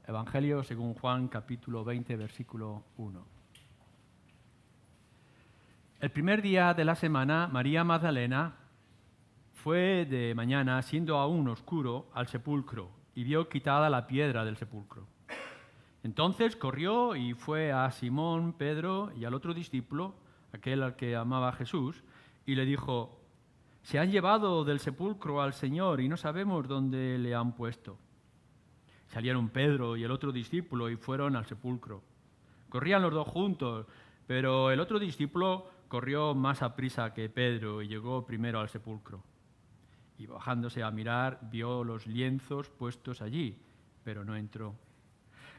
Evangelio según Juan, capítulo 20, versículo 1. El primer día de la semana, María Magdalena fue de mañana, siendo aún oscuro, al sepulcro y vio quitada la piedra del sepulcro. Entonces corrió y fue a Simón, Pedro y al otro discípulo, aquel al que amaba Jesús, y le dijo: «Se han llevado del sepulcro al Señor y no sabemos dónde le han puesto». Salieron Pedro y el otro discípulo y fueron al sepulcro. Corrían los dos juntos, pero el otro discípulo corrió más aprisa que Pedro y llegó primero al sepulcro. Y bajándose a mirar, vio los lienzos puestos allí, pero no entró.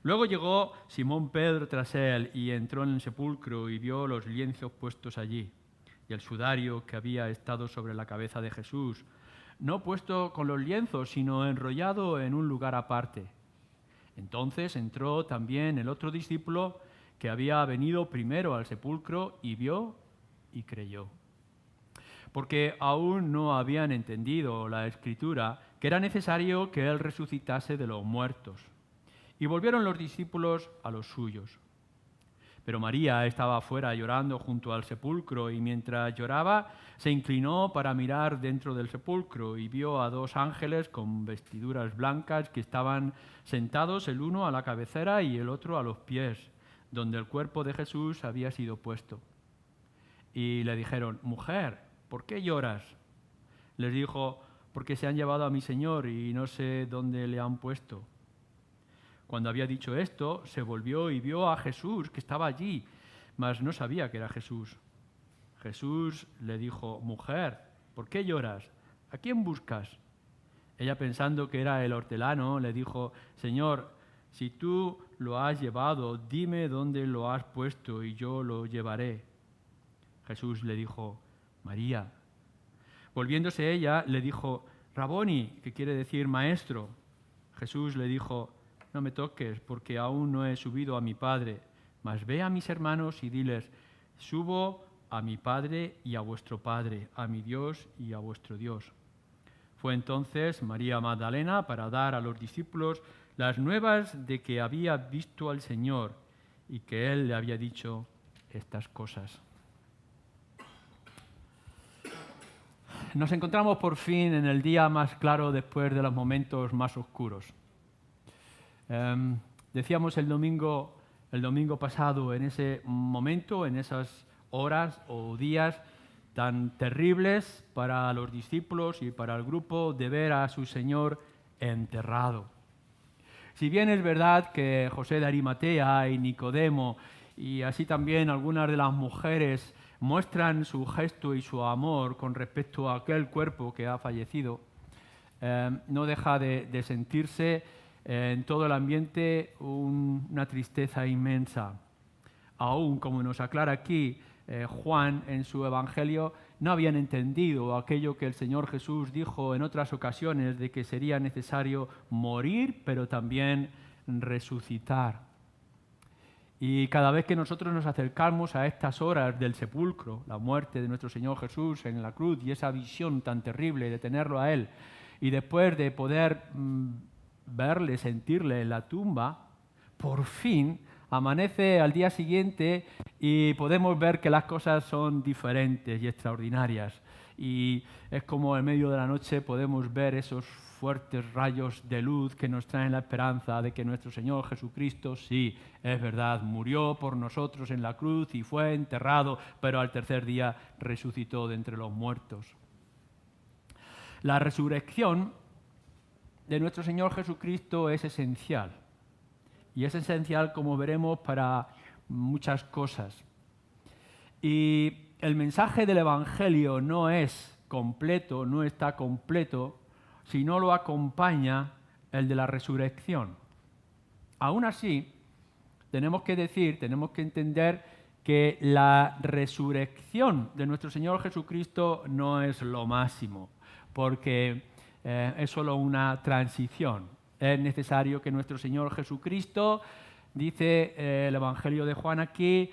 Luego llegó Simón Pedro tras él y entró en el sepulcro y vio los lienzos puestos allí y el sudario que había estado sobre la cabeza de Jesús, no puesto con los lienzos, sino enrollado en un lugar aparte. Entonces entró también el otro discípulo que había venido primero al sepulcro y vio y creyó. Porque aún no habían entendido la Escritura, que era necesario que Él resucitase de los muertos. Y volvieron los discípulos a los suyos. Pero María estaba afuera llorando junto al sepulcro, y mientras lloraba se inclinó para mirar dentro del sepulcro y vio a dos ángeles con vestiduras blancas que estaban sentados, el uno a la cabecera y el otro a los pies, donde el cuerpo de Jesús había sido puesto. Y le dijeron: «Mujer, ¿por qué lloras?» Les dijo: «Porque se han llevado a mi Señor y no sé dónde le han puesto». Cuando había dicho esto, se volvió y vio a Jesús, que estaba allí, mas no sabía que era Jesús. Jesús le dijo: «Mujer, ¿por qué lloras? ¿A quién buscas?» Ella, pensando que era el hortelano, le dijo: «Señor, si tú lo has llevado, dime dónde lo has puesto y yo lo llevaré». Jesús le dijo: «María». Volviéndose ella, le dijo: «Raboni», que quiere decir maestro. Jesús le dijo: «No me toques, porque aún no he subido a mi Padre, mas ve a mis hermanos y diles: subo a mi Padre y a vuestro Padre, a mi Dios y a vuestro Dios». Fue entonces María Magdalena para dar a los discípulos las nuevas de que había visto al Señor y que Él le había dicho estas cosas. Nos encontramos por fin en el día más claro después de los momentos más oscuros. Decíamos el domingo pasado, en ese momento, en esas horas o días tan terribles para los discípulos y para el grupo, de ver a su Señor enterrado. Si bien es verdad que José de Arimatea y Nicodemo y así también algunas de las mujeres muestran su gesto y su amor con respecto a aquel cuerpo que ha fallecido, no deja de sentirse en todo el ambiente una tristeza inmensa. Aún, como nos aclara aquí Juan en su Evangelio, no habían entendido aquello que el Señor Jesús dijo en otras ocasiones de que sería necesario morir, pero también resucitar. Y cada vez que nosotros nos acercamos a estas horas del sepulcro, la muerte de nuestro Señor Jesús en la cruz y esa visión tan terrible de tenerlo a Él, y después de poder verle, sentirle en la tumba, por fin amanece al día siguiente y podemos ver que las cosas son diferentes y extraordinarias. Y es como en medio de la noche podemos ver esos fuertes rayos de luz que nos traen la esperanza de que nuestro Señor Jesucristo, sí, es verdad, murió por nosotros en la cruz y fue enterrado, pero al tercer día resucitó de entre los muertos. La resurrección de nuestro Señor Jesucristo es esencial. Y es esencial, como veremos, para muchas cosas. Y el mensaje del Evangelio no es completo, no está completo, si no lo acompaña el de la resurrección. Aún así, tenemos que entender que la resurrección de nuestro Señor Jesucristo no es lo máximo, porque es solo una transición. Es necesario que nuestro Señor Jesucristo, dice el Evangelio de Juan aquí,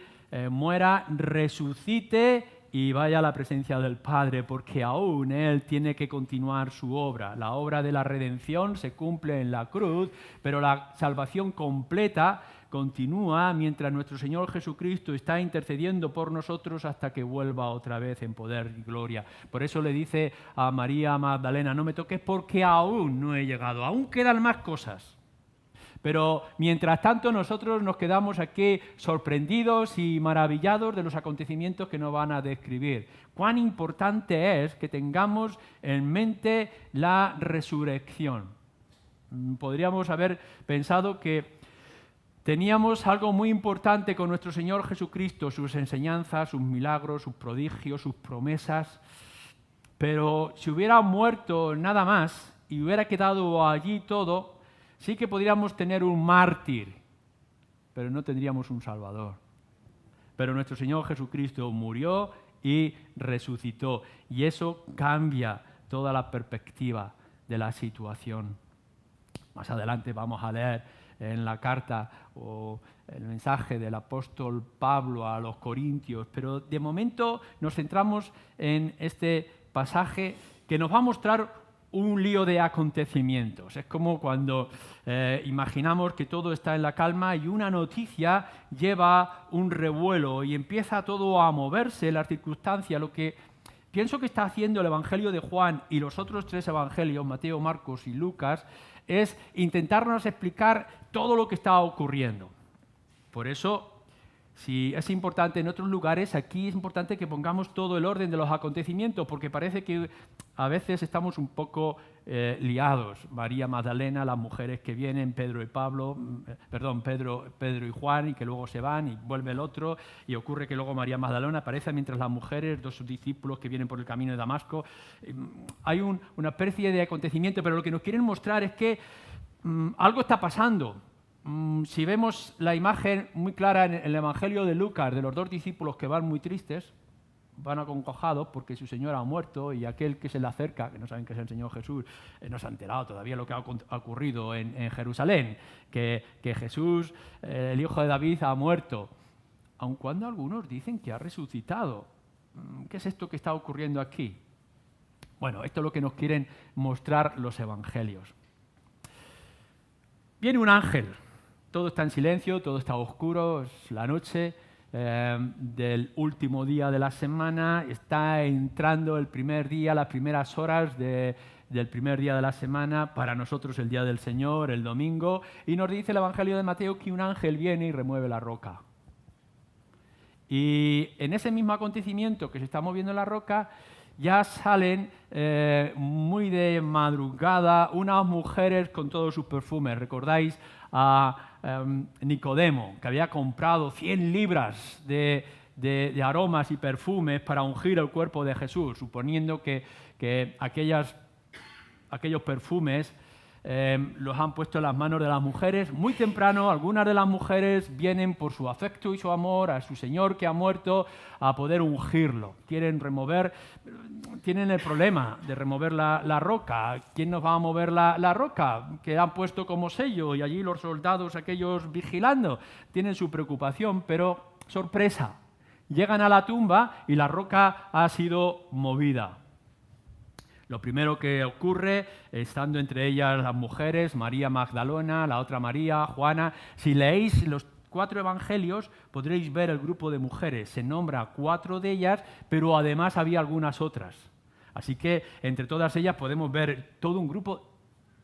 muera, resucite y vaya a la presencia del Padre, porque aún Él tiene que continuar su obra. La obra de la redención se cumple en la cruz, pero la salvación completa continúa mientras nuestro Señor Jesucristo está intercediendo por nosotros hasta que vuelva otra vez en poder y gloria. Por eso le dice a María Magdalena, no me toques porque aún no he llegado, aún quedan más cosas. Pero mientras tanto nosotros nos quedamos aquí sorprendidos y maravillados de los acontecimientos que nos van a describir. Cuán importante es que tengamos en mente la resurrección. Podríamos haber pensado que teníamos algo muy importante con nuestro Señor Jesucristo, sus enseñanzas, sus milagros, sus prodigios, sus promesas, pero si hubiera muerto nada más y hubiera quedado allí todo, sí que podríamos tener un mártir, pero no tendríamos un Salvador. Pero nuestro Señor Jesucristo murió y resucitó, y eso cambia toda la perspectiva de la situación. Más adelante vamos a leer en la carta o el mensaje del apóstol Pablo a los Corintios, pero de momento nos centramos en este pasaje que nos va a mostrar un lío de acontecimientos. Es como cuando imaginamos que todo está en la calma y una noticia lleva un revuelo y empieza todo a moverse, las circunstancias. Lo que pienso que está haciendo el Evangelio de Juan y los otros 3 evangelios, Mateo, Marcos y Lucas, es intentarnos explicar todo lo que está ocurriendo. Por eso, si es importante en otros lugares, aquí es importante que pongamos todo el orden de los acontecimientos, porque parece que a veces estamos un poco liados. María Magdalena, las mujeres que vienen, Pedro y Juan, y que luego se van y vuelve el otro, y ocurre que luego María Magdalena aparece mientras las mujeres, 2 discípulos que vienen por el camino de Damasco. Hay una especie de acontecimiento, pero lo que nos quieren mostrar es que algo está pasando. Si vemos la imagen muy clara en el Evangelio de Lucas de los 2 discípulos que van muy tristes, van acongojados porque su Señor ha muerto y aquel que se le acerca, que no saben que es el Señor Jesús, no se ha enterado todavía lo que ha ocurrido en Jerusalén, que Jesús, el Hijo de David, ha muerto, aun cuando algunos dicen que ha resucitado. ¿Qué es esto que está ocurriendo aquí? Bueno, esto es lo que nos quieren mostrar los Evangelios. Viene un ángel. Todo está en silencio, todo está oscuro, es la noche del último día de la semana, está entrando el primer día, las primeras horas del primer día de la semana, para nosotros el día del Señor, el domingo, y nos dice el Evangelio de Mateo que un ángel viene y remueve la roca. Y en ese mismo acontecimiento que se está moviendo la roca, ya salen muy de madrugada unas mujeres con todos sus perfumes. ¿Recordáis a Nicodemo, que había comprado 100 libras de aromas y perfumes para ungir el cuerpo de Jesús, suponiendo que aquellos perfumes los han puesto en las manos de las mujeres? Muy temprano, algunas de las mujeres vienen por su afecto y su amor a su Señor que ha muerto a poder ungirlo. Tienen el problema de remover la roca. ¿Quién nos va a mover la roca? Que han puesto como sello y allí los soldados aquellos vigilando. Tienen su preocupación, pero sorpresa. Llegan a la tumba y la roca ha sido movida. Lo primero que ocurre, estando entre ellas las mujeres, María Magdalena, la otra María, Juana, si leéis los 4 evangelios podréis ver el grupo de mujeres. Se nombra 4 de ellas, pero además había algunas otras. Así que entre todas ellas podemos ver todo un grupo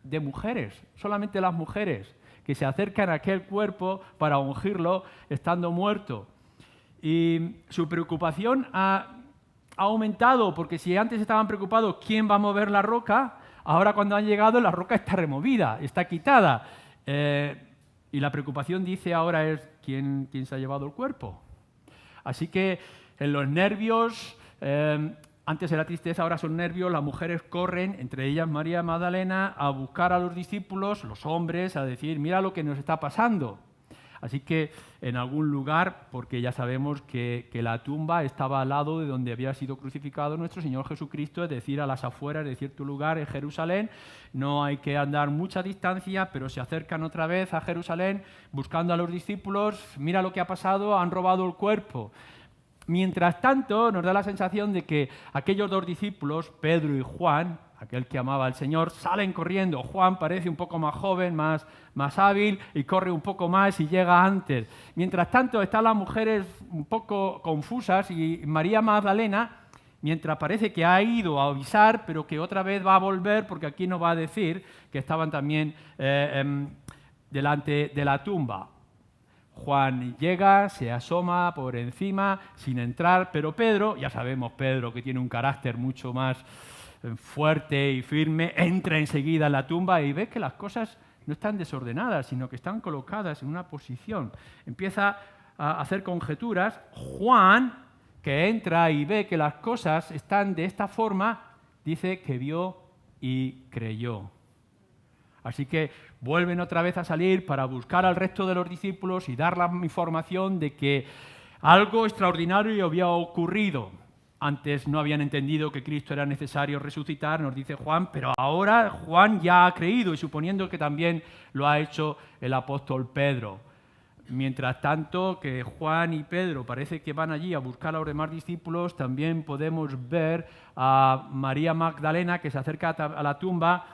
de mujeres, solamente las mujeres, que se acercan a aquel cuerpo para ungirlo estando muerto. Y su preocupación ha aumentado, porque si antes estaban preocupados quién va a mover la roca, ahora cuando han llegado la roca está removida, está quitada. Y la preocupación, dice ahora, es quién se ha llevado el cuerpo. Así que en los nervios, antes era tristeza, ahora son nervios, las mujeres corren, entre ellas María Magdalena, a buscar a los discípulos, los hombres, a decir, mira lo que nos está pasando. Así que en algún lugar, porque ya sabemos que la tumba estaba al lado de donde había sido crucificado nuestro Señor Jesucristo, es decir, a las afueras de cierto lugar en Jerusalén. No hay que andar mucha distancia, pero se acercan otra vez a Jerusalén buscando a los discípulos. Mira lo que ha pasado, han robado el cuerpo. Mientras tanto, nos da la sensación de que aquellos dos discípulos, Pedro y Juan, aquel que amaba al Señor, salen corriendo. Juan parece un poco más joven, más hábil, y corre un poco más y llega antes. Mientras tanto, están las mujeres un poco confusas y María Magdalena, mientras parece que ha ido a avisar, pero que otra vez va a volver, porque aquí nos va a decir que estaban también delante de la tumba. Juan llega, se asoma por encima, sin entrar, pero Pedro, ya sabemos Pedro que tiene un carácter mucho más fuerte y firme, entra enseguida en la tumba y ve que las cosas no están desordenadas, sino que están colocadas en una posición. Empieza a hacer conjeturas. Juan, que entra y ve que las cosas están de esta forma, dice que vio y creyó. Así que vuelven otra vez a salir para buscar al resto de los discípulos y dar la información de que algo extraordinario había ocurrido. Antes no habían entendido que Cristo era necesario resucitar, nos dice Juan, pero ahora Juan ya ha creído y suponiendo que también lo ha hecho el apóstol Pedro. Mientras tanto que Juan y Pedro parece que van allí a buscar a los demás discípulos, también podemos ver a María Magdalena que se acerca a la tumba,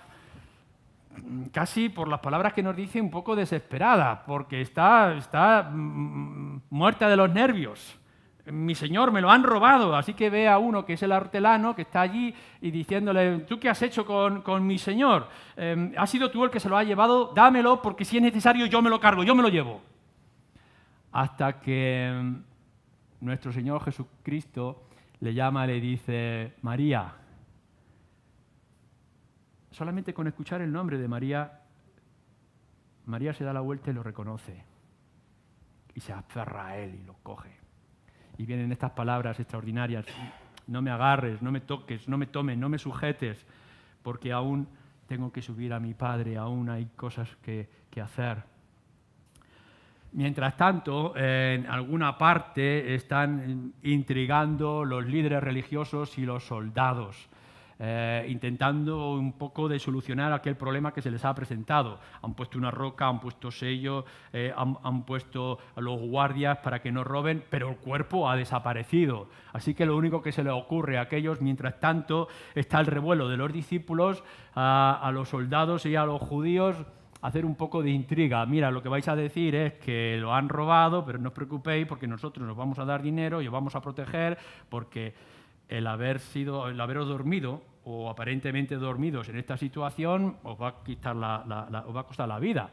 casi por las palabras que nos dice un poco desesperada, porque está muerta de los nervios. Mi Señor, me lo han robado. Así que ve a uno que es el hortelano que está allí y diciéndole, ¿tú qué has hecho con mi Señor? ¿Has sido tú el que se lo ha llevado? Dámelo porque si es necesario yo me lo cargo, yo me lo llevo. Hasta que nuestro Señor Jesucristo le llama y le dice, María. Solamente con escuchar el nombre de María, María se da la vuelta y lo reconoce. Y se aferra a él y lo coge. Y vienen estas palabras extraordinarias. No me agarres, no me toques, no me tomes, no me sujetes, porque aún tengo que subir a mi Padre, aún hay cosas que hacer. Mientras tanto, en alguna parte están intrigando los líderes religiosos y los soldados, intentando un poco de solucionar aquel problema que se les ha presentado. Han puesto una roca, han puesto sellos, han puesto a los guardias para que no roben, pero el cuerpo ha desaparecido. Así que lo único que se les ocurre a aquellos, mientras tanto, está el revuelo de los discípulos, a los soldados y a los judíos, hacer un poco de intriga. Mira, lo que vais a decir es que lo han robado, pero no os preocupéis porque nosotros nos vamos a dar dinero y os vamos a proteger porque el haberos dormido o aparentemente dormidos en esta situación os va a costar la vida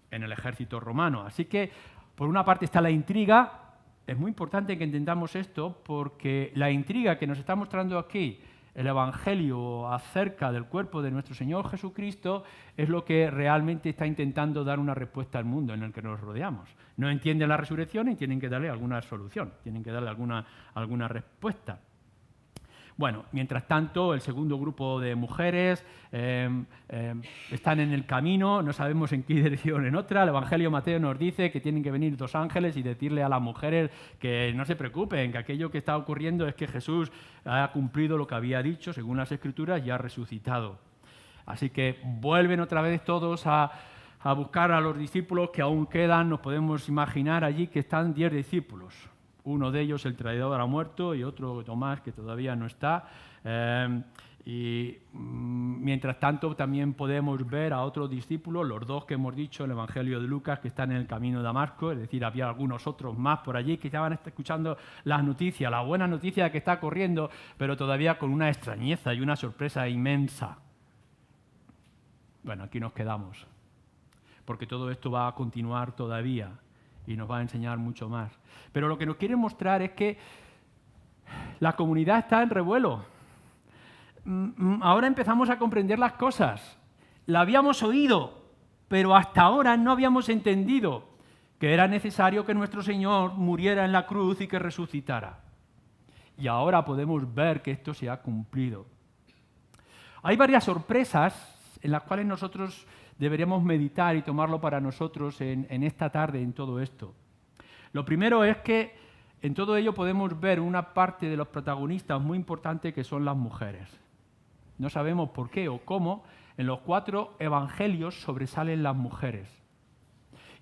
en el ejército romano. Así que, por una parte está la intriga. Es muy importante que entendamos esto porque la intriga que nos está mostrando aquí el Evangelio acerca del cuerpo de nuestro Señor Jesucristo es lo que realmente está intentando dar una respuesta al mundo en el que nos rodeamos. No entienden la resurrección y tienen que darle alguna solución, tienen que darle alguna respuesta. Bueno, mientras tanto, el segundo grupo de mujeres están en el camino, no sabemos en qué dirección en otra. El Evangelio de Mateo nos dice que tienen que venir 2 ángeles y decirle a las mujeres que no se preocupen, que aquello que está ocurriendo es que Jesús ha cumplido lo que había dicho, según las Escrituras, y ha resucitado. Así que vuelven otra vez todos a buscar a los discípulos que aún quedan. Nos podemos imaginar allí que están 10 discípulos. Uno de ellos, el traidor, ha muerto y otro, Tomás, que todavía no está. Mientras tanto, también podemos ver a otros discípulos, los 2 que hemos dicho en el Evangelio de Lucas, que están en el camino de Damasco, es decir, había algunos otros más por allí que estaban escuchando las noticias, la buena noticia de que está corriendo, pero todavía con una extrañeza y una sorpresa inmensa. Bueno, aquí nos quedamos, porque todo esto va a continuar todavía y nos va a enseñar mucho más. Pero lo que nos quiere mostrar es que la comunidad está en revuelo. Ahora empezamos a comprender las cosas. La habíamos oído, pero hasta ahora no habíamos entendido que era necesario que nuestro Señor muriera en la cruz y que resucitara. Y ahora podemos ver que esto se ha cumplido. Hay varias sorpresas en las cuales nosotros deberíamos meditar y tomarlo para nosotros en esta tarde, en todo esto. Lo primero es que en todo ello podemos ver una parte de los protagonistas muy importante que son las mujeres. No sabemos por qué o cómo, en los 4 evangelios sobresalen las mujeres.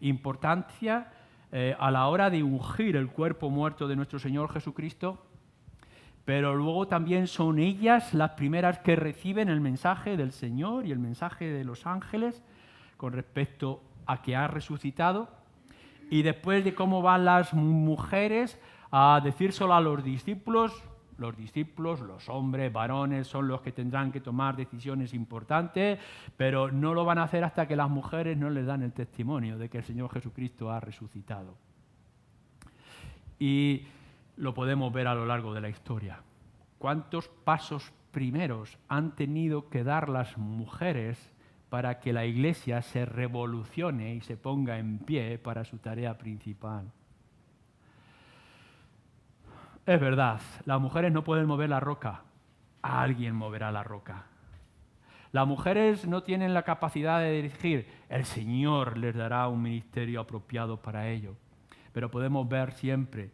Importancia a la hora de ungir el cuerpo muerto de nuestro Señor Jesucristo, pero luego también son ellas las primeras que reciben el mensaje del Señor y el mensaje de los ángeles con respecto a que ha resucitado. Y después de cómo van las mujeres a decírselo a los discípulos, los hombres, varones, son los que tendrán que tomar decisiones importantes, pero no lo van a hacer hasta que las mujeres no les dan el testimonio de que el Señor Jesucristo ha resucitado. Y lo podemos ver a lo largo de la historia. ¿Cuántos pasos primeros han tenido que dar las mujeres para que la Iglesia se revolucione y se ponga en pie para su tarea principal? Es verdad, las mujeres no pueden mover la roca. Alguien moverá la roca. Las mujeres no tienen la capacidad de dirigir. El Señor les dará un ministerio apropiado para ello. Pero podemos ver siempre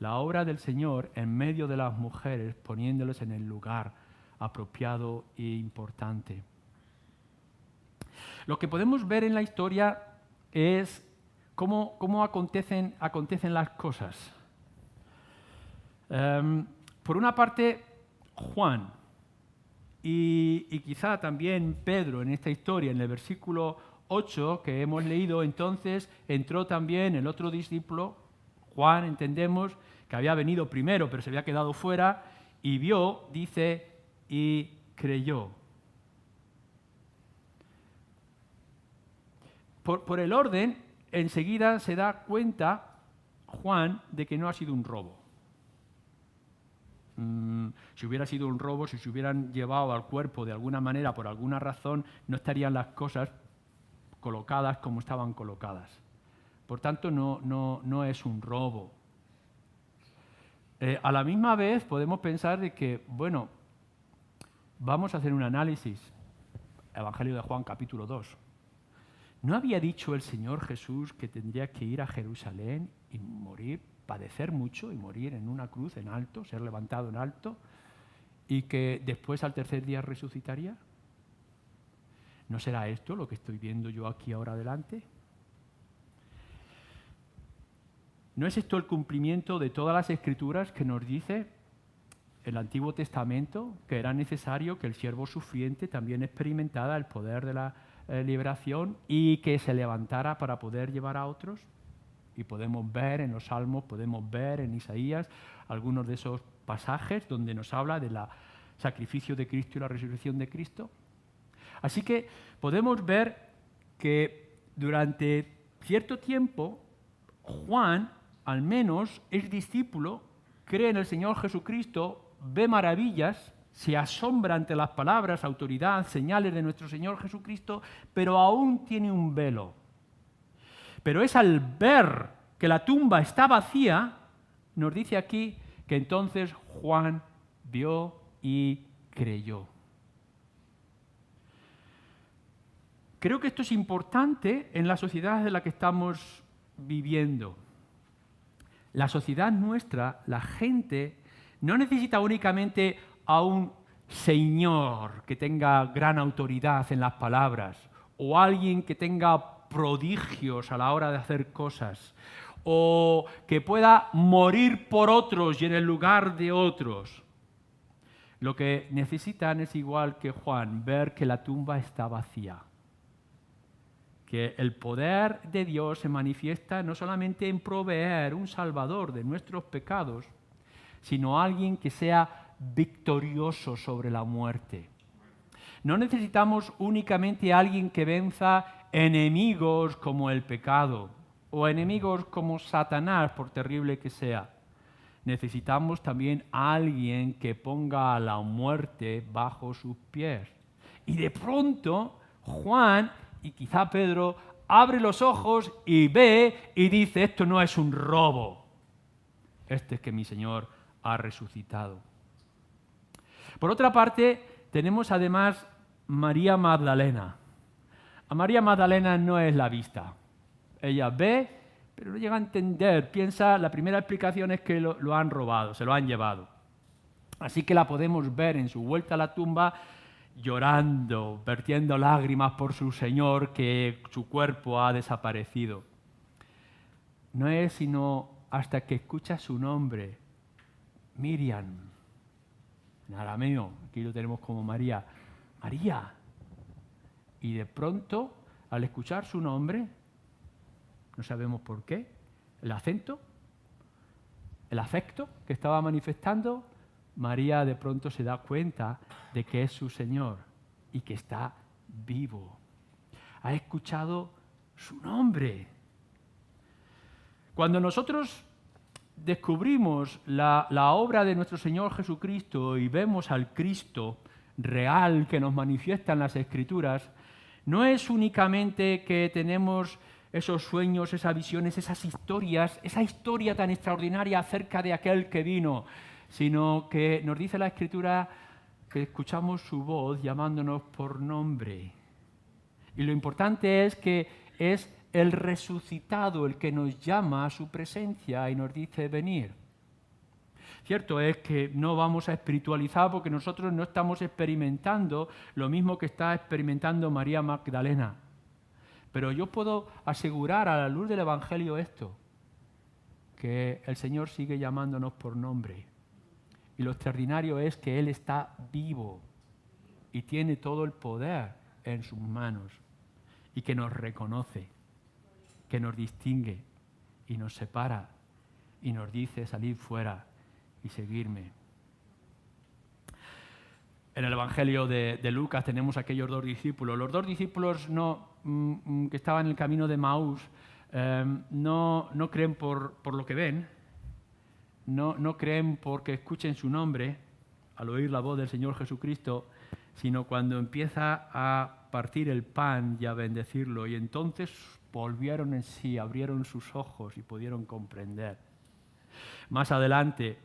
la obra del Señor en medio de las mujeres, poniéndoles en el lugar apropiado e importante. Lo que podemos ver en la historia es cómo acontecen las cosas. Por una parte, Juan y quizá también Pedro en esta historia, en el versículo 8 que hemos leído, entonces entró también el otro discípulo, Juan, entendemos, que había venido primero pero se había quedado fuera, y vio, dice, y creyó. Por el orden, enseguida se da cuenta Juan de que no ha sido un robo. Si hubiera sido un robo, si se hubieran llevado al cuerpo de alguna manera, por alguna razón, no estarían las cosas colocadas como estaban colocadas. Por tanto, no es un robo. A la misma vez podemos pensar de que, bueno, vamos a hacer un análisis. Evangelio de Juan, capítulo 2. ¿No había dicho el Señor Jesús que tendría que ir a Jerusalén y morir, padecer mucho y morir en una cruz en alto, ser levantado en alto, y que después al tercer día resucitaría? ¿No será esto lo que estoy viendo yo aquí ahora adelante? ¿No es esto el cumplimiento de todas las Escrituras que nos dice el Antiguo Testamento que era necesario que el siervo sufriente también experimentara el poder de la liberación y que se levantara para poder llevar a otros? Y podemos ver en los Salmos, podemos ver en Isaías algunos de esos pasajes donde nos habla del sacrificio de Cristo y la resurrección de Cristo. Así que podemos ver que durante cierto tiempo Juan, al menos, es discípulo, cree en el Señor Jesucristo, ve maravillas, se asombra ante las palabras, autoridad, señales de nuestro Señor Jesucristo, pero aún tiene un velo. Pero es al ver que la tumba está vacía, nos dice aquí que entonces Juan vio y creyó. Creo que esto es importante en la sociedad en la que estamos viviendo. La sociedad nuestra, la gente, no necesita únicamente a un señor que tenga gran autoridad en las palabras, o alguien que tenga prodigios a la hora de hacer cosas, o que pueda morir por otros y en el lugar de otros. Lo que necesitan es igual que Juan, ver que la tumba está vacía. Que el poder de Dios se manifiesta no solamente en proveer un salvador de nuestros pecados, sino alguien que sea victorioso sobre la muerte. No necesitamos únicamente a alguien que venza enemigos como el pecado o enemigos como Satanás, por terrible que sea. Necesitamos también a alguien que ponga a la muerte bajo sus pies. Y de pronto, Juan y quizá Pedro abre los ojos y ve y dice: esto no es un robo, este es que mi Señor ha resucitado. Por otra parte, tenemos además María Magdalena. A María Magdalena no es la vista. Ella ve, pero no llega a entender. Piensa, la primera explicación es que lo han robado, se lo han llevado. Así que la podemos ver en su vuelta a la tumba llorando, vertiendo lágrimas por su Señor, que su cuerpo ha desaparecido. no es sino hasta que escucha su nombre, Miriam, en arameo, aquí lo tenemos como María, María. Y de pronto, al escuchar su nombre, no sabemos por qué, el acento, el afecto que estaba manifestando, María de pronto se da cuenta de que es su Señor y que está vivo. Ha escuchado su nombre. Cuando nosotros descubrimos la obra de nuestro Señor Jesucristo y vemos al Cristo real que nos manifiesta en las Escrituras, no es únicamente que tenemos esos sueños, esas visiones, esas historias, esa historia tan extraordinaria acerca de aquel que vino, sino que nos dice la Escritura que escuchamos su voz llamándonos por nombre. Y lo importante es que es el resucitado el que nos llama a su presencia y nos dice venir. Cierto es que no vamos a espiritualizar porque nosotros no estamos experimentando lo mismo que está experimentando María Magdalena. Pero yo puedo asegurar a la luz del Evangelio esto, que el Señor sigue llamándonos por nombre. Y lo extraordinario es que Él está vivo y tiene todo el poder en sus manos y que nos reconoce, que nos distingue y nos separa y nos dice salid fuera y seguirme. En el Evangelio de Lucas tenemos aquellos dos discípulos. Los dos discípulos que estaban en el camino de Maús no creen por lo que ven, no creen porque escuchen su nombre al oír la voz del Señor Jesucristo, sino cuando empieza a partir el pan y a bendecirlo. Y entonces volvieron en sí, abrieron sus ojos y pudieron comprender. Más adelante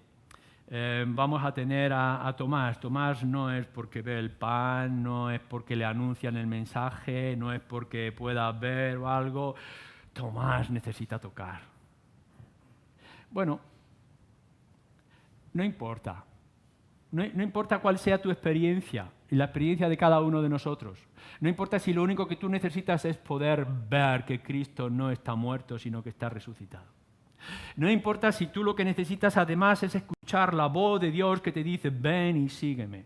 vamos a tener a Tomás. Tomás no es porque ve el pan, no es porque le anuncian el mensaje, no es porque pueda ver o algo. Tomás necesita tocar. Bueno, no importa. No importa cuál sea tu experiencia y la experiencia de cada uno de nosotros. No importa si lo único que tú necesitas es poder ver que Cristo no está muerto, sino que está resucitado. No importa si tú lo que necesitas además es escuchar la voz de Dios que te dice, ven y sígueme.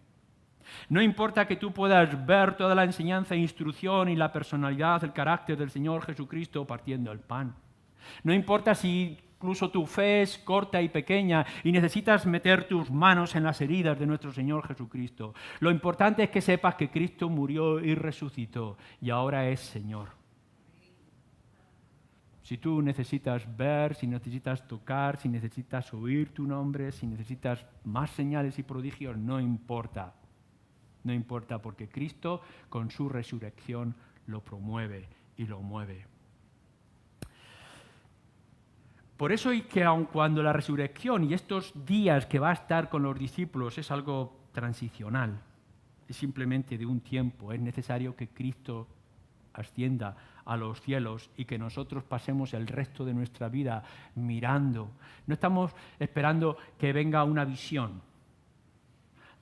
No importa que tú puedas ver toda la enseñanza e instrucción y la personalidad, el carácter del Señor Jesucristo partiendo el pan. No importa si incluso tu fe es corta y pequeña y necesitas meter tus manos en las heridas de nuestro Señor Jesucristo. Lo importante es que sepas que Cristo murió y resucitó y ahora es Señor. Si tú necesitas ver, si necesitas tocar, si necesitas oír tu nombre, si necesitas más señales y prodigios, no importa. No importa porque Cristo con su resurrección lo promueve y lo mueve. Por eso y que aun cuando la resurrección y estos días que va a estar con los discípulos es algo transicional, es simplemente de un tiempo, es necesario que Cristo ascienda a los cielos y que nosotros pasemos el resto de nuestra vida mirando. No estamos esperando que venga una visión.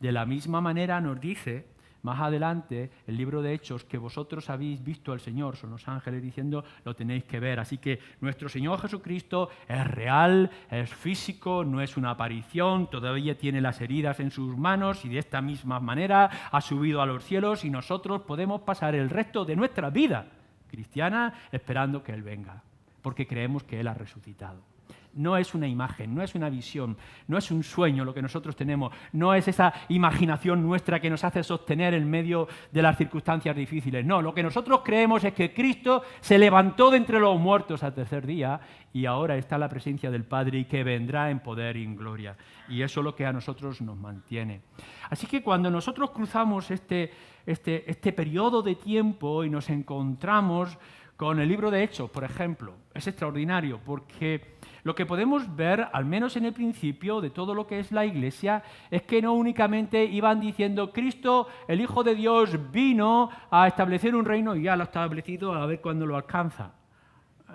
De la misma manera nos dice más adelante el libro de Hechos que vosotros habéis visto al Señor, son los ángeles diciendo lo tenéis que ver. Así que nuestro Señor Jesucristo es real, es físico, no es una aparición, todavía tiene las heridas en sus manos y de esta misma manera ha subido a los cielos y nosotros podemos pasar el resto de nuestra vida cristiana esperando que Él venga, porque creemos que Él ha resucitado. No es una imagen, no es una visión, no es un sueño lo que nosotros tenemos, no es esa imaginación nuestra que nos hace sostener en medio de las circunstancias difíciles. No, lo que nosotros creemos es que Cristo se levantó de entre los muertos al tercer día y ahora está en la presencia del Padre y que vendrá en poder y en gloria. Y eso es lo que a nosotros nos mantiene. Así que cuando nosotros cruzamos este periodo de tiempo y nos encontramos con el libro de Hechos, por ejemplo, es extraordinario porque lo que podemos ver, al menos en el principio de todo lo que es la Iglesia, es que no únicamente iban diciendo Cristo, el Hijo de Dios, vino a establecer un reino y ya lo ha establecido, a ver cuándo lo alcanza.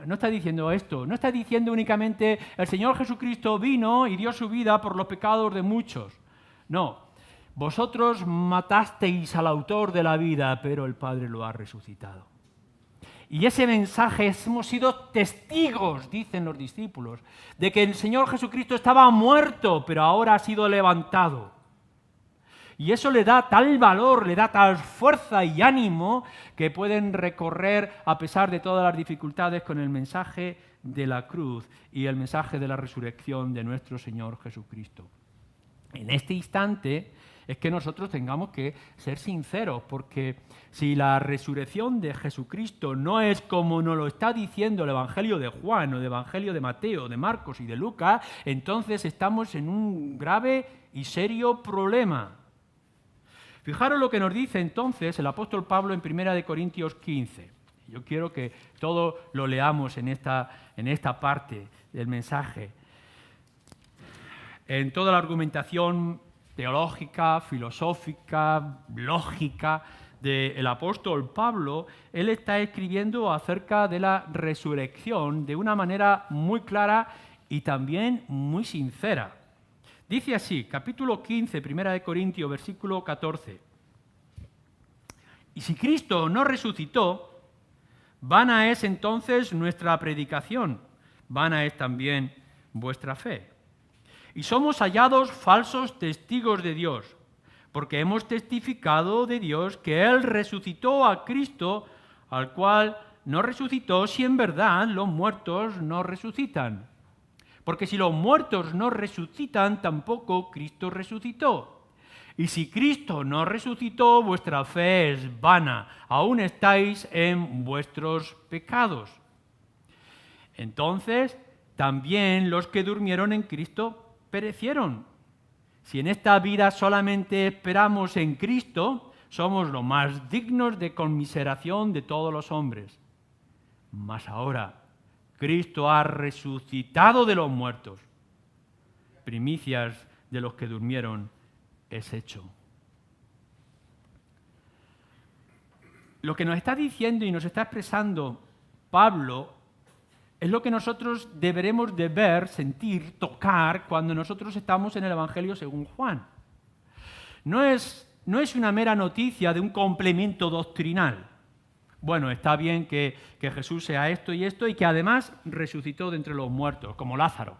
No está diciendo esto, no está diciendo únicamente el Señor Jesucristo vino y dio su vida por los pecados de muchos. No, vosotros matasteis al autor de la vida, pero el Padre lo ha resucitado. Y ese mensaje, hemos sido testigos, dicen los discípulos, de que el Señor Jesucristo estaba muerto, pero ahora ha sido levantado. Y eso le da tal valor, le da tal fuerza y ánimo que pueden recorrer, a pesar de todas las dificultades, con el mensaje de la cruz y el mensaje de la resurrección de nuestro Señor Jesucristo. En este instante es que nosotros tengamos que ser sinceros, porque si la resurrección de Jesucristo no es como nos lo está diciendo el Evangelio de Juan, o el Evangelio de Mateo, de Marcos y de Lucas, entonces estamos en un grave y serio problema. Fijaros lo que nos dice entonces el apóstol Pablo en 1 Corintios 15. Yo quiero que todo lo leamos en esta parte del mensaje. En toda la argumentación teológica, filosófica, lógica del apóstol Pablo, él está escribiendo acerca de la resurrección de una manera muy clara y también muy sincera. Dice así, capítulo 15, 1 Corintios, versículo 14. Y si Cristo no resucitó, vana es entonces nuestra predicación, vana es también vuestra fe. Y somos hallados falsos testigos de Dios, porque hemos testificado de Dios que Él resucitó a Cristo, al cual no resucitó si en verdad los muertos no resucitan. Porque si los muertos no resucitan, tampoco Cristo resucitó. Y si Cristo no resucitó, vuestra fe es vana, aún estáis en vuestros pecados. Entonces, también los que durmieron en Cristo perecieron. Si en esta vida solamente esperamos en Cristo, somos los más dignos de conmiseración de todos los hombres. Mas ahora, Cristo ha resucitado de los muertos. Primicias de los que durmieron es hecho. Lo que nos está diciendo y nos está expresando Pablo es lo que nosotros deberemos de ver, sentir, tocar cuando nosotros estamos en el Evangelio según Juan. No es una mera noticia de un complemento doctrinal. Bueno, está bien que Jesús sea esto y que además resucitó de entre los muertos, como Lázaro.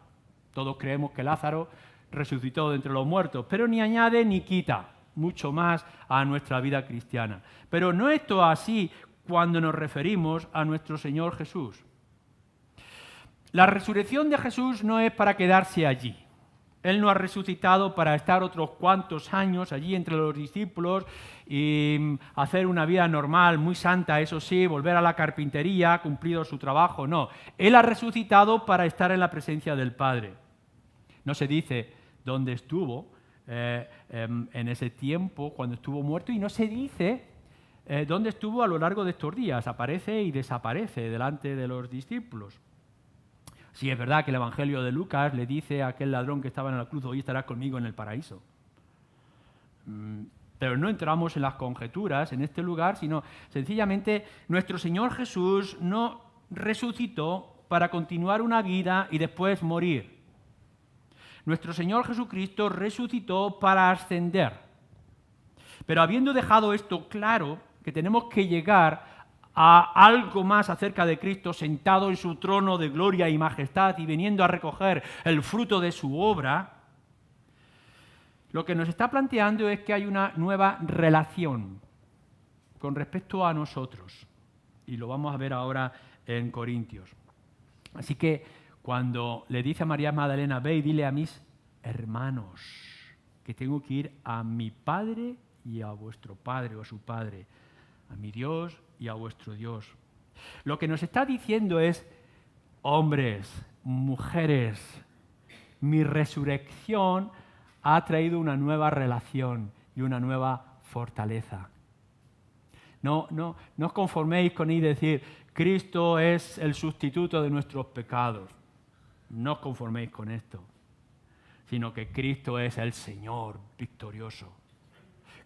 Todos creemos que Lázaro resucitó de entre los muertos, pero ni añade ni quita mucho más a nuestra vida cristiana. Pero no es todo así cuando nos referimos a nuestro Señor Jesús. La resurrección de Jesús no es para quedarse allí. Él no ha resucitado para estar otros cuantos años allí entre los discípulos y hacer una vida normal, muy santa, eso sí, volver a la carpintería, cumplido su trabajo. No, Él ha resucitado para estar en la presencia del Padre. No se dice dónde estuvo en ese tiempo cuando estuvo muerto y no se dice dónde estuvo a lo largo de estos días. Aparece y desaparece delante de los discípulos. Sí, es verdad que el Evangelio de Lucas le dice a aquel ladrón que estaba en la cruz, hoy estarás conmigo en el paraíso. Pero no entramos en las conjeturas en este lugar, sino sencillamente nuestro Señor Jesús no resucitó para continuar una vida y después morir. Nuestro Señor Jesucristo resucitó para ascender. Pero habiendo dejado esto claro, que tenemos que llegar a algo más acerca de Cristo sentado en su trono de gloria y majestad y viniendo a recoger el fruto de su obra, lo que nos está planteando es que hay una nueva relación con respecto a nosotros. Y lo vamos a ver ahora en Corintios. Así que cuando le dice a María Magdalena, ve y dile a mis hermanos que tengo que ir a mi Padre y a vuestro Padre o a su Padre, a mi Dios y a vuestro Dios. Lo que nos está diciendo es, hombres, mujeres, mi resurrección ha traído una nueva relación y una nueva fortaleza. No os conforméis con ir y decir, Cristo es el sustituto de nuestros pecados. No os conforméis con esto, sino que Cristo es el Señor victorioso.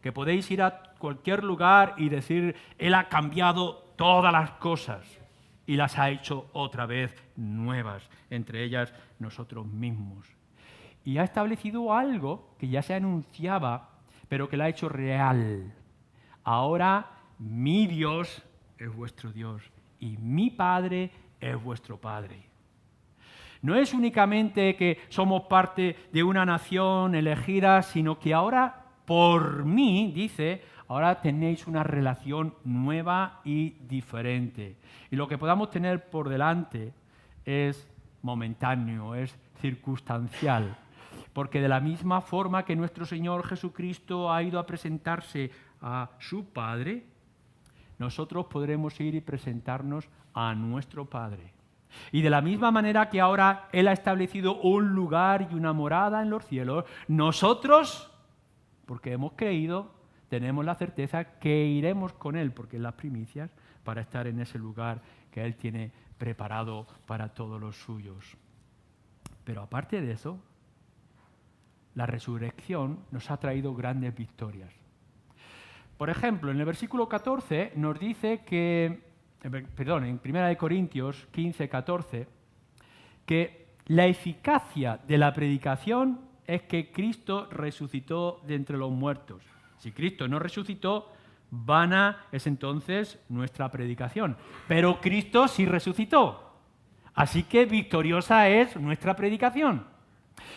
Que podéis ir a cualquier lugar y decir, Él ha cambiado todas las cosas y las ha hecho otra vez nuevas, entre ellas nosotros mismos. Y ha establecido algo que ya se anunciaba, pero que lo ha hecho real. Ahora mi Dios es vuestro Dios y mi Padre es vuestro Padre. No es únicamente que somos parte de una nación elegida, sino que ahora, por mí, dice, ahora tenéis una relación nueva y diferente. Y lo que podamos tener por delante es momentáneo, es circunstancial. Porque de la misma forma que nuestro Señor Jesucristo ha ido a presentarse a su Padre, nosotros podremos ir y presentarnos a nuestro Padre. Y de la misma manera que ahora Él ha establecido un lugar y una morada en los cielos, nosotros, porque hemos creído, tenemos la certeza que iremos con Él, porque es las primicias, para estar en ese lugar que Él tiene preparado para todos los suyos. Pero aparte de eso, la resurrección nos ha traído grandes victorias. Por ejemplo, en el versículo 14 nos dice que, en 1 Corintios 15, 14, que la eficacia de la predicación es que Cristo resucitó de entre los muertos. Si Cristo no resucitó, vana es entonces nuestra predicación. Pero Cristo sí resucitó. Así que victoriosa es nuestra predicación.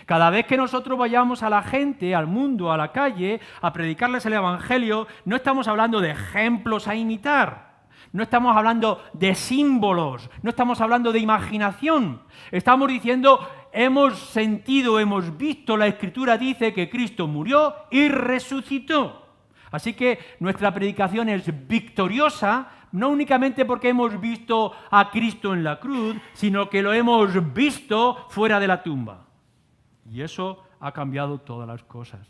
Cada vez que nosotros vayamos a la gente, al mundo, a la calle, a predicarles el Evangelio, no estamos hablando de ejemplos a imitar, no estamos hablando de símbolos, no estamos hablando de imaginación. Estamos diciendo, hemos sentido, hemos visto, la Escritura dice que Cristo murió y resucitó. Así que nuestra predicación es victoriosa, no únicamente porque hemos visto a Cristo en la cruz, sino que lo hemos visto fuera de la tumba. Y eso ha cambiado todas las cosas.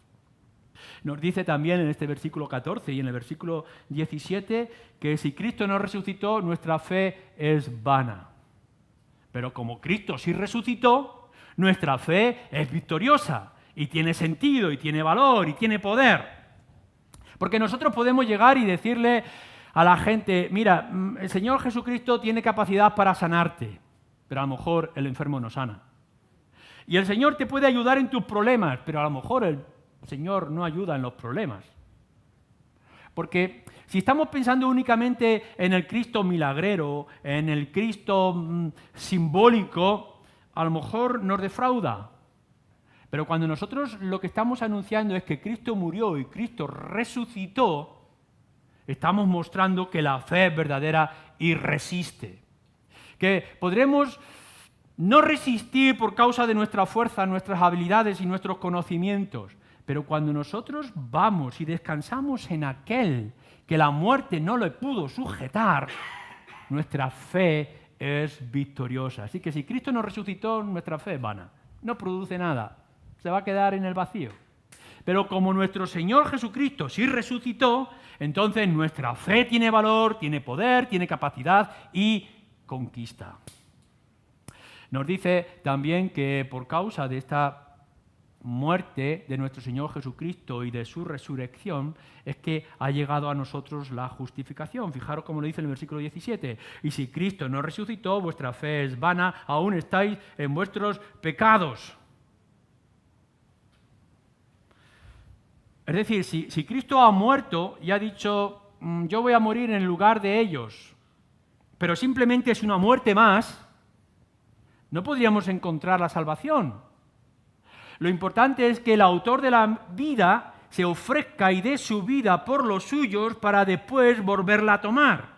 Nos dice también en este versículo 14 y en el versículo 17 que si Cristo no resucitó, nuestra fe es vana. Pero como Cristo sí resucitó, nuestra fe es victoriosa y tiene sentido y tiene valor y tiene poder. Porque nosotros podemos llegar y decirle a la gente, mira, el Señor Jesucristo tiene capacidad para sanarte, pero a lo mejor el enfermo no sana. Y el Señor te puede ayudar en tus problemas, pero a lo mejor el Señor no ayuda en los problemas. Porque si estamos pensando únicamente en el Cristo milagrero, en el Cristo simbólico, a lo mejor nos defrauda. Pero cuando nosotros lo que estamos anunciando es que Cristo murió y Cristo resucitó, estamos mostrando que la fe es verdadera y resiste. Que podremos no resistir por causa de nuestra fuerza, nuestras habilidades y nuestros conocimientos. Pero cuando nosotros vamos y descansamos en aquel que la muerte no le pudo sujetar, nuestra fe es victoriosa. Así que si Cristo no resucitó, nuestra fe es vana. No produce nada. Se va a quedar en el vacío. Pero como nuestro Señor Jesucristo sí resucitó, entonces nuestra fe tiene valor, tiene poder, tiene capacidad y conquista. Nos dice también que por causa de esta muerte de nuestro Señor Jesucristo y de su resurrección es que ha llegado a nosotros la justificación. Fijaros cómo lo dice en el versículo 17. Y si Cristo no resucitó, vuestra fe es vana, aún estáis en vuestros pecados. Es decir, si Cristo ha muerto y ha dicho, yo voy a morir en lugar de ellos, pero simplemente es una muerte más, no podríamos encontrar la salvación. Lo importante es que el autor de la vida se ofrezca y dé su vida por los suyos para después volverla a tomar.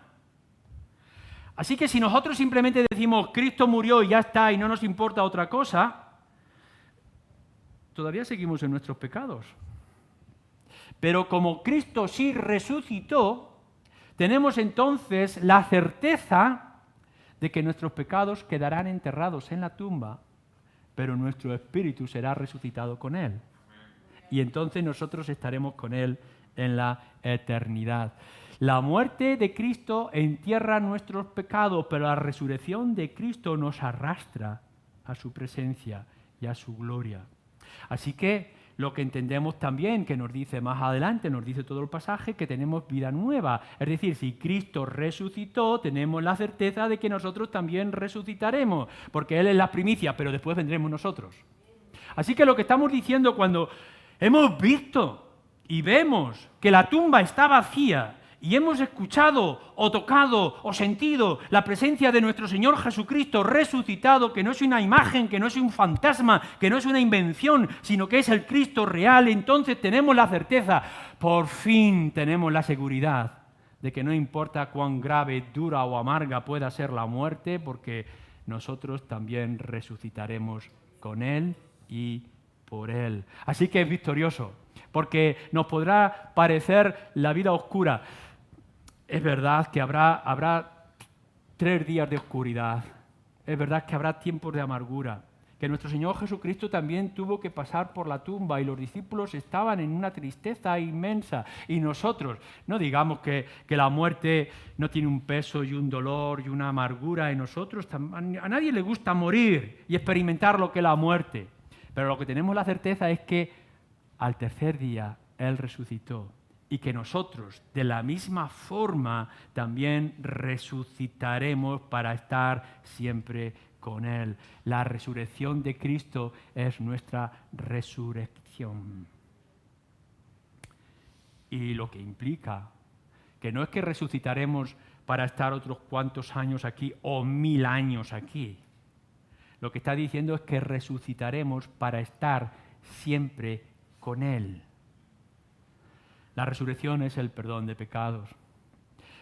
Así que si nosotros simplemente decimos Cristo murió y ya está y no nos importa otra cosa, todavía seguimos en nuestros pecados. Pero como Cristo sí resucitó, tenemos entonces la certeza de que nuestros pecados quedarán enterrados en la tumba, pero nuestro espíritu será resucitado con Él. Y entonces nosotros estaremos con Él en la eternidad. La muerte de Cristo entierra nuestros pecados, pero la resurrección de Cristo nos arrastra a su presencia y a su gloria. Así que lo que entendemos también, que nos dice más adelante, nos dice todo el pasaje, que tenemos vida nueva. Es decir, si Cristo resucitó, tenemos la certeza de que nosotros también resucitaremos, porque Él es la primicia, pero después vendremos nosotros. Así que lo que estamos diciendo cuando hemos visto y vemos que la tumba está vacía y hemos escuchado o tocado o sentido la presencia de nuestro Señor Jesucristo resucitado, que no es una imagen, que no es un fantasma, que no es una invención, sino que es el Cristo real, entonces tenemos la certeza, por fin tenemos la seguridad de que no importa cuán grave, dura o amarga pueda ser la muerte, porque nosotros también resucitaremos con Él y por Él. Así que es victorioso, porque nos podrá parecer la vida oscura. Es verdad que habrá 3 días de oscuridad. Es verdad que habrá tiempos de amargura. Que nuestro Señor Jesucristo también tuvo que pasar por la tumba y los discípulos estaban en una tristeza inmensa. Y nosotros, no digamos que la muerte no tiene un peso y un dolor y una amargura en nosotros. A nadie le gusta morir y experimentar lo que es la muerte. Pero lo que tenemos la certeza es que al tercer día Él resucitó. Y que nosotros, de la misma forma, también resucitaremos para estar siempre con Él. La resurrección de Cristo es nuestra resurrección. Y lo que implica que no es que resucitaremos para estar otros cuantos años aquí o 1000 años aquí. Lo que está diciendo es que resucitaremos para estar siempre con Él. La resurrección es el perdón de pecados.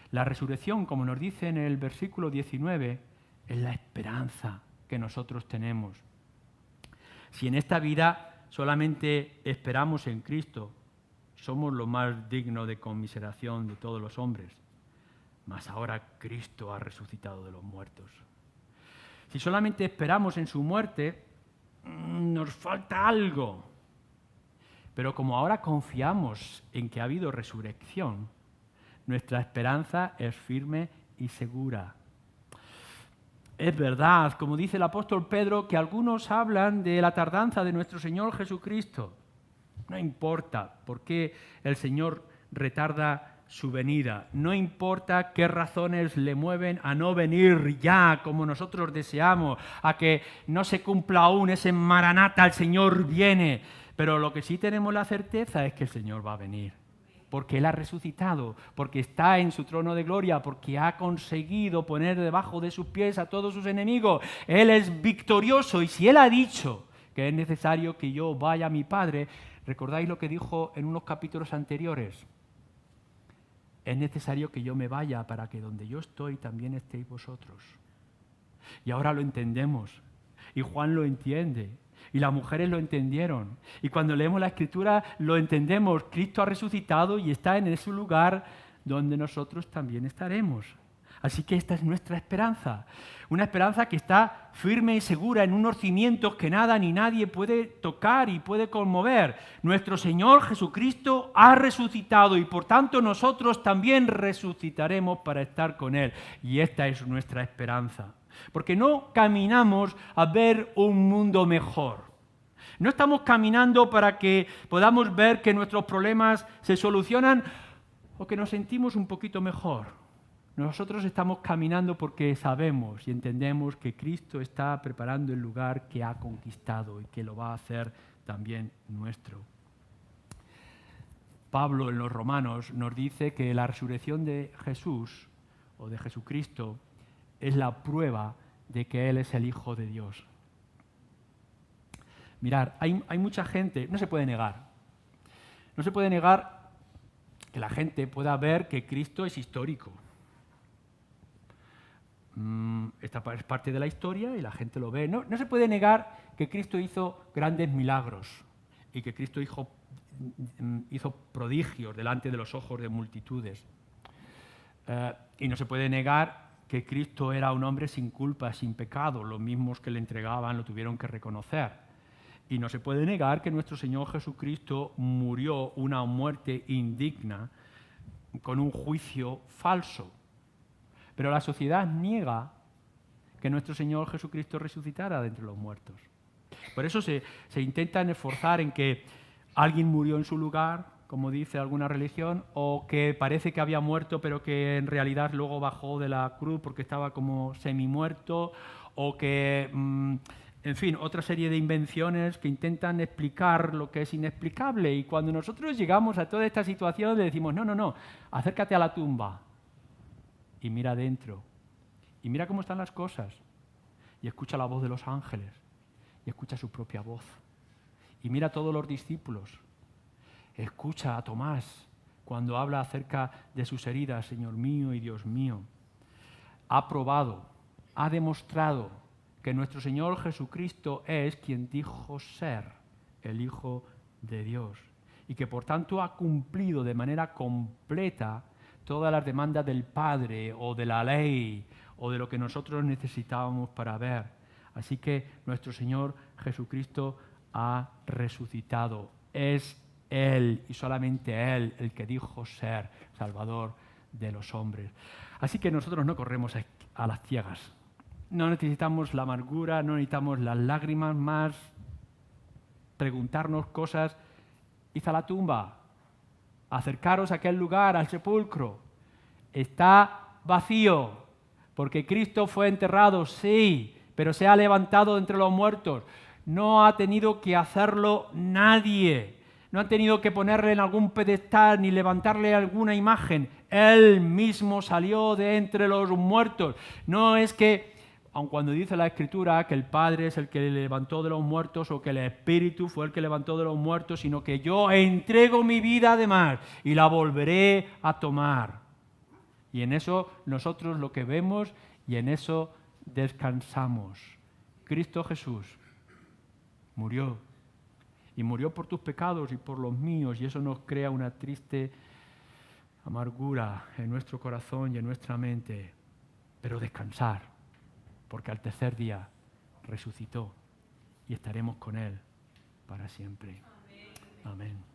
La resurrección, como nos dice en el versículo 19, es la esperanza que nosotros tenemos. Si en esta vida solamente esperamos en Cristo, somos lo más digno de conmiseración de todos los hombres. Mas ahora Cristo ha resucitado de los muertos. Si solamente esperamos en su muerte, nos falta algo. Pero como ahora confiamos en que ha habido resurrección, nuestra esperanza es firme y segura. Es verdad, como dice el apóstol Pedro, que algunos hablan de la tardanza de nuestro Señor Jesucristo. No importa por qué el Señor retarda su venida. No importa qué razones le mueven a no venir ya como nosotros deseamos, a que no se cumpla aún ese Maranata, el Señor viene. Pero lo que sí tenemos la certeza es que el Señor va a venir, porque Él ha resucitado, porque está en su trono de gloria, porque ha conseguido poner debajo de sus pies a todos sus enemigos. Él es victorioso y si Él ha dicho que es necesario que yo vaya a mi Padre, ¿recordáis lo que dijo en unos capítulos anteriores? Es necesario que yo me vaya para que donde yo estoy también estéis vosotros. Y ahora lo entendemos, y Juan lo entiende. Y las mujeres lo entendieron. Y cuando leemos la Escritura lo entendemos. Cristo ha resucitado y está en ese lugar donde nosotros también estaremos. Así que esta es nuestra esperanza. Una esperanza que está firme y segura en unos cimientos que nada ni nadie puede tocar y puede conmover. Nuestro Señor Jesucristo ha resucitado y por tanto nosotros también resucitaremos para estar con Él. Y esta es nuestra esperanza. Porque no caminamos a ver un mundo mejor. No estamos caminando para que podamos ver que nuestros problemas se solucionan o que nos sentimos un poquito mejor. Nosotros estamos caminando porque sabemos y entendemos que Cristo está preparando el lugar que ha conquistado y que lo va a hacer también nuestro. Pablo en los Romanos nos dice que la resurrección de Jesús o de Jesucristo es la prueba de que Él es el Hijo de Dios. Mirad, hay mucha gente, no se puede negar que la gente pueda ver que Cristo es histórico. Esta es parte de la historia y la gente lo ve. No se puede negar que Cristo hizo grandes milagros y que Cristo hizo prodigios delante de los ojos de multitudes. Y no se puede negar que Cristo era un hombre sin culpa, sin pecado. Los mismos que le entregaban lo tuvieron que reconocer. Y no se puede negar que nuestro Señor Jesucristo murió una muerte indigna con un juicio falso. Pero la sociedad niega que nuestro Señor Jesucristo resucitara de entre los muertos. Por eso se intentan esforzar en que alguien murió en su lugar, como dice alguna religión, o que parece que había muerto pero que en realidad luego bajó de la cruz porque estaba como semi-muerto, o que En fin, otra serie de invenciones que intentan explicar lo que es inexplicable. Y cuando nosotros llegamos a toda esta situación, le decimos, no, acércate a la tumba y mira adentro. Y mira cómo están las cosas. Y escucha la voz de los ángeles. Y escucha su propia voz. Y mira a todos los discípulos. Escucha a Tomás cuando habla acerca de sus heridas, Señor mío y Dios mío. Ha probado, ha demostrado que nuestro Señor Jesucristo es quien dijo ser el Hijo de Dios y que por tanto ha cumplido de manera completa todas las demandas del Padre o de la ley o de lo que nosotros necesitábamos para ver. Así que nuestro Señor Jesucristo ha resucitado. Es Él y solamente Él el que dijo ser Salvador de los hombres. Así que nosotros no corremos a las ciegas. No necesitamos la amargura, no necesitamos las lágrimas más, preguntarnos cosas. Id a la tumba, acercaros a aquel lugar, al sepulcro. Está vacío, porque Cristo fue enterrado, sí, pero se ha levantado entre los muertos. No ha tenido que hacerlo nadie. No han tenido que ponerle en algún pedestal ni levantarle alguna imagen. Él mismo salió de entre los muertos. No es que, aun cuando dice la Escritura que el Padre es el que le levantó de los muertos o que el Espíritu fue el que levantó de los muertos, sino que yo entrego mi vida además y la volveré a tomar. Y en eso nosotros lo que vemos y en eso descansamos. Cristo Jesús murió. Y murió por tus pecados y por los míos, y eso nos crea una triste amargura en nuestro corazón y en nuestra mente. Pero descansar, porque al tercer día resucitó y estaremos con Él para siempre. Amén. Amén.